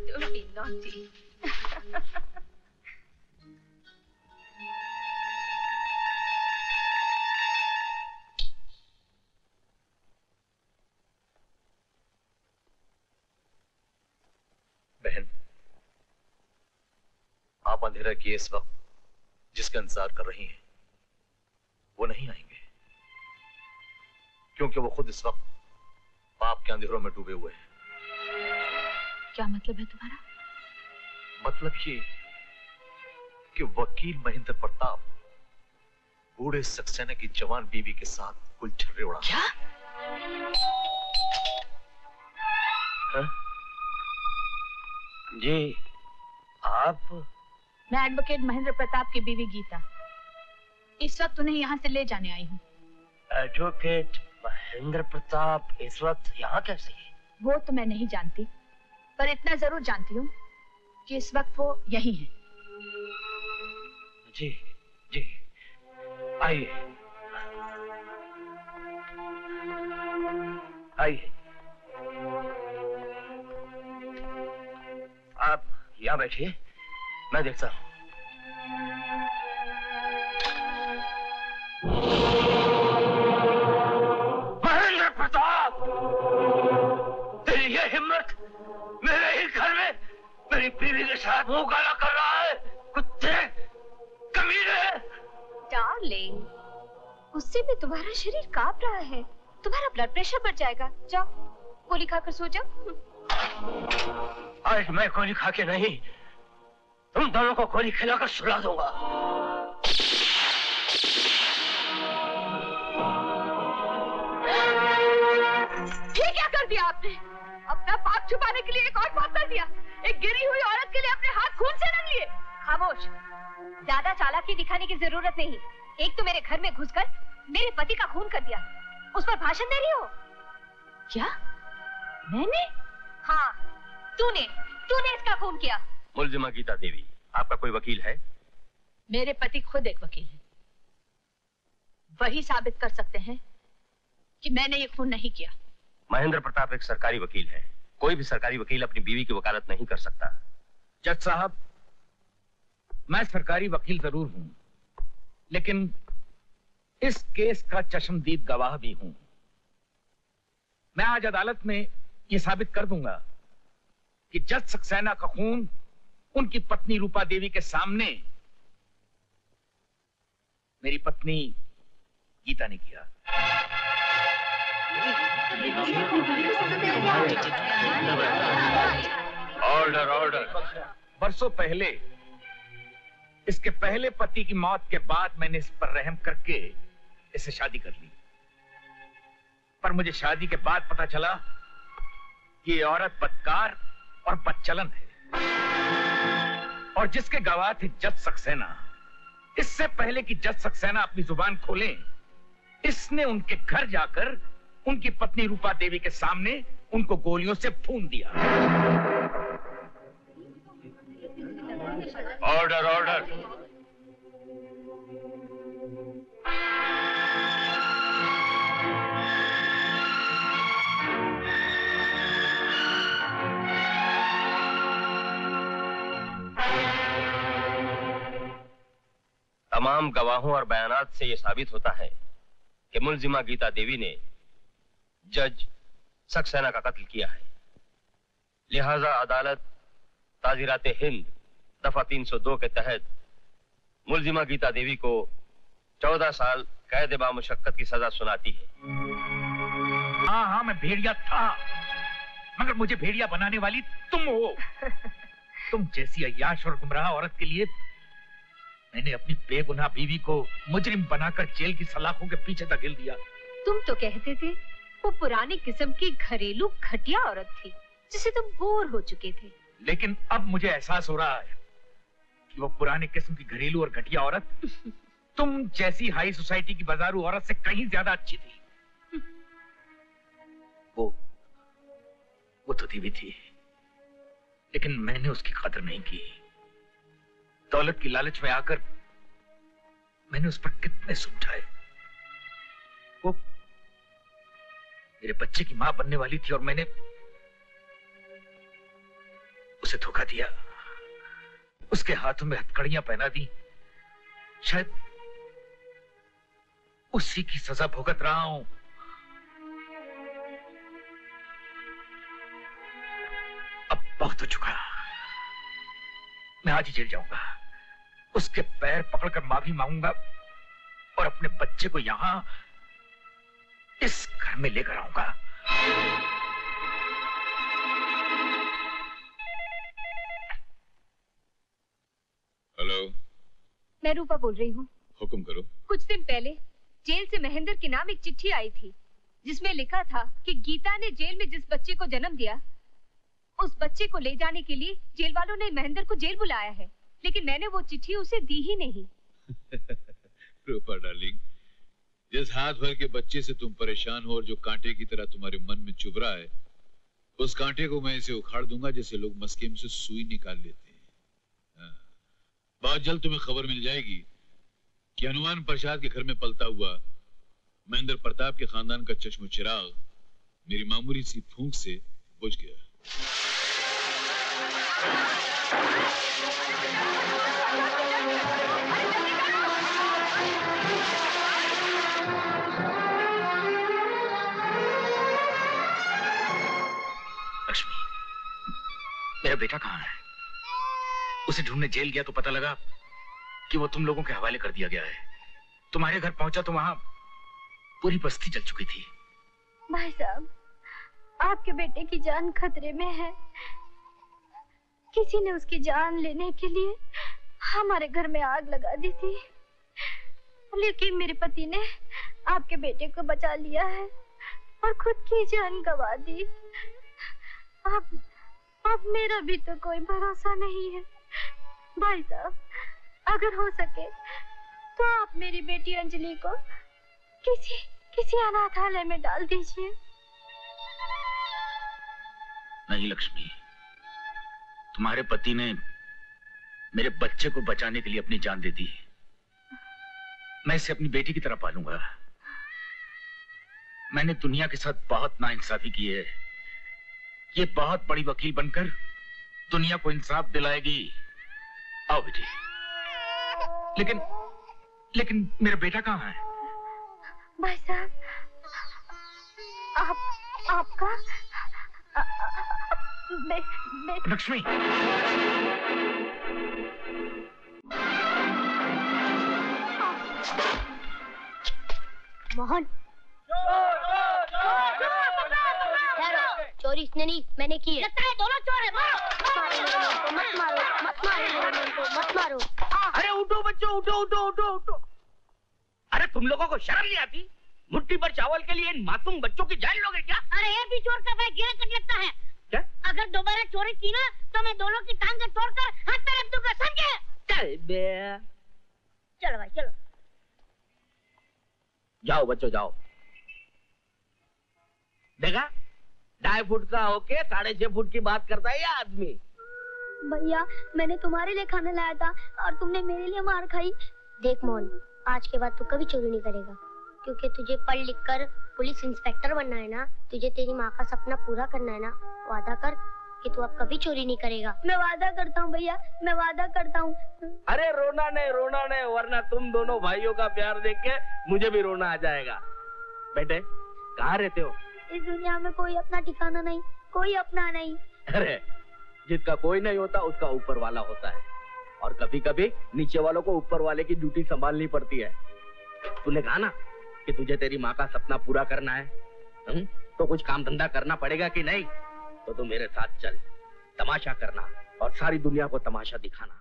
Don't be naughty. बहन, आप अंधेरा किए इस वक्त जिसका इंतजार कर रही हैं, वो नहीं आएंगे, क्योंकि वो खुद इस वक्त पाप के अंधेरों में डूबे हुए हैं। क्या मतलब है तुम्हारा? मतलब ये कि वकील महेंद्र प्रताप बूढ़े सक्सेना की जवान बीवी के साथ गुलछर्रे उड़ा। क्या? जी, आप? मैं एडवोकेट महेंद्र प्रताप की बीवी गीता, इस वक्त उन्हें यहाँ से ले जाने आई हूँ। एडवोकेट महेंद्र प्रताप इस वक्त यहाँ कैसे? वो तो मैं नहीं जानती, पर इतना जरूर जानती हूँ कि इस वक्त वो यही हैं। जी, जी, आइए, आइए। आप यहाँ बैठिए, मैं देखता हूँ। महेंद्र प्रताप, तेरी ये हिम्मत मेरे ही घर में मेरी बीवी के साथ मुंह काला कर रहा है, कुत्ते, कमीने। डार्लिंग, उससे भी तुम्हारा शरीर कांप रहा है, तुम्हारा ब्लड प्रेशर बढ़ जाएगा। जाओ गोली खाकर सो जाओ। आज मैं गोली खा के नहीं, तुम दोनों को गोली खिलाकर सुला दूंगा। ये क्या कर दिया आपने? अपना पाप छुपाने के लिए एक और पाप कर दिया। एक गिरी हुई औरत के लिए अपने हाथ खून से रंग लिए। खामोश, ज्यादा चालाकी दिखाने की जरूरत नहीं। एक तो मेरे घर में घुसकर मेरे पति का खून कर दिया, उस पर भाषण दे रही हो। क्या? मैंने? हाँ, तूने इसका खून किया। मुलजिमा गीता देवी, आपका कोई वकील है? मेरे पति खुद एक वकील हैं। वही साबित कर सकते हैं कि मैंने ये खून नहीं किया। महेंद्र प्रताप एक सरकारी वकील है, कोई भी सरकारी वकील अपनी बीवी की वकालत नहीं कर सकता। जज साहब, मैं सरकारी वकील जरूर हूं, लेकिन इस केस का चश्मदीद गवाह भी हूं। मैं आज अदालत में यह साबित कर दूंगा कि जज सक्सेना का खून उनकी पत्नी रूपा देवी के सामने मेरी पत्नी गीता ने किया। Order, order. बरसों पहले इसके पहले पति की मौत के बाद मैंने इस पर रहम करके इससे शादी कर ली, पर मुझे शादी के बाद पता चला कि ये औरत बदकार और बदचलन है। और जिसके गवाह थे जज सक्सेना, इससे पहले कि जज सक्सेना अपनी जुबान खोलें, इसने उनके घर जाकर उनकी पत्नी रूपा देवी के सामने उनको गोलियों से भून दिया। Order, order. तमाम गवाहों और बयानात से यह साबित होता है कि मुलजिमा गीता देवी ने जज सक्सेना का कत्ल किया है। लिहाजा अदालत ताज़ीराते हिंद दफा 302 के तहत मुलजिमा गीता देवी को 14 साल कैद बामुशक्कत की सजा सुनाती है। हाँ, मैं भेड़िया था, मगर मुझे भेड़िया बनाने वाली तुम हो। तुम जैसी अय्याश और गुमराह औरत के लिए मैंने अपनी बेगुनाह बीवी को मुजरिम बनाकर जेल की सलाखों के पीछे धकेल दिया। तुम तो कहते थे वो पुरानी किस्म की घरेलू घटिया औरत थी जिसे तुम बोर हो चुके थे। लेकिन अब मुझे एहसास हो रहा है कि वो पुराने किस्म की घरेलू और घटिया औरत तुम जैसी हाई सोसाइटी की बाजारू औरत से कहीं ज्यादा अच्छी थी। वो तो दीवी थी, लेकिन मैंने उसकी कदर नहीं की। दौलत की लालच में आकर मैंने उस पर कितने समझाए। वो मेरे बच्चे की मां बनने वाली थी और मैंने उसे धोखा दिया, उसके हाथों में हथकड़ियां पहना दी। शायद उसी की सजा भुगत रहा हूं। अब बहुत हो चुका, मैं आज ही जेल जाऊंगा, उसके पैर पकड़कर माफी मांगूंगा और अपने बच्चे को यहां इस घर में लेकर आऊंगा। हेलो, मैं रूपा बोल रही हूँ। हुक्म करो। कुछ दिन पहले जेल से महेंद्र के नाम एक चिट्ठी आई थी जिसमें लिखा था कि गीता ने जेल में जिस बच्चे को जन्म दिया उस बच्चे को ले जाने के लिए जेल वालों ने महेंद्र को जेल बुलाया है, लेकिन मैंने वो चिट्ठी उसे दी ही नहीं। रूपा डार्लिंग, जिस हाथ भर के बच्चे से तुम परेशान हो और जो कांटे की तरह तुम्हारे मन में चुभ रहा है, उस कांटे को मैं इसे उखाड़ दूंगा जैसे लोग मस्केम से सुई निकाल लेते हैं। हाँ। बहुत जल्द तुम्हें खबर मिल जाएगी कि हनुमान प्रसाद के घर में पलता हुआ महेंद्र प्रताप के खानदान का चश्म चिराग मेरी मामूली सी फूंक से बुझ गया। लक्ष्मी, मेरा बेटा कहाँ है? उसे ढूंढने जेल गया तो पता लगा कि वो तुम लोगों के हवाले कर दिया गया है। तुम्हारे घर पहुंचा तो वहां पूरी बस्ती जल चुकी थी। भाई साहब, आपके बेटे की जान खतरे में है। किसी ने उसकी जान लेने के लिए हमारे घर में आग लगा दी थी, लेकिन मेरे पति ने आपके बेटे को बचा लिया है और खुद की जान गंवा दी। अब मेरा भी तो कोई भरोसा नहीं है। भाई साहब, अगर हो सके तो आप मेरी बेटी अंजलि को किसी अनाथालय में डाल दीजिए। नहीं लक्ष्मी, तुम्हारे पति ने मेरे बच्चे को बचाने के लिए अपनी जान दे दी। मैं इसे अपनी बेटी की तरह पालूंगा। मैंने दुनिया के साथ बहुत नाइंसाफी की है। ये बहुत बड़ी वकील बनकर दुनिया को इंसाफ दिलाएगी। आओ बेटी। लेकिन मेरा बेटा कहाँ है? भाई साहब, आपका लक्ष्मी, मोहन, चोरी इसने नहीं, मैंने की है। लगता है दोनों चोर है। मारो, मत मारो, मत मारो, मत मारो। अरे उठो बच्चों, उठो। अरे तुम लोगों को शर्म नहीं आती? मुट्ठी भर चावल के लिए इन मासूम बच्चों की जान लोगे क्या? अरे ये भी चोर का भाई गिरा कर लगता है। क्या? अगर दोबारा चोरी की ना तो मैं दोनों की टांगें तोड़कर हाथ में रख दूंगा, समझे? चल बे। चलो भाई चलो। जाओ बच्चों जाओ। देखा, 2.5 फुट का होके 6.5 फुट की बात करता है ये आदमी। भैया, मैंने तुम्हारे लिए खाना लाया था और तुमने मेरे लिए मार खाई। देख मोहन, आज के बाद तू कभी चोरी नहीं करेगा, क्योंकि तुझे पढ़ लिख कर पुलिस इंस्पेक्टर बनना है ना। तुझे तेरी माँ का सपना पूरा करना है ना। वादा कर कि तू अब कभी चोरी नहीं करेगा। मैं वादा करता हूँ भैया, मैं वादा करता हूँ। अरे रोना नहीं, वरना तुम दोनों भाइयों का प्यार देख के मुझे भी रोना आ जाएगा। बेटे, कहाँ रहते हो? इस दुनिया में कोई अपना ठिकाना नहीं, कोई अपना नहीं। अरे जिसका कोई नहीं होता उसका ऊपर वाला होता है, और कभी कभी नीचे वालों को ऊपर वाले की ड्यूटी संभालनी पड़ती है। तूने कहा ना कि तुझे तेरी माँ का सपना पूरा करना है, तो कुछ काम धंधा करना पड़ेगा कि नहीं? तो तू मेरे साथ चल, तमाशा करना और सारी दुनिया को तमाशा दिखाना।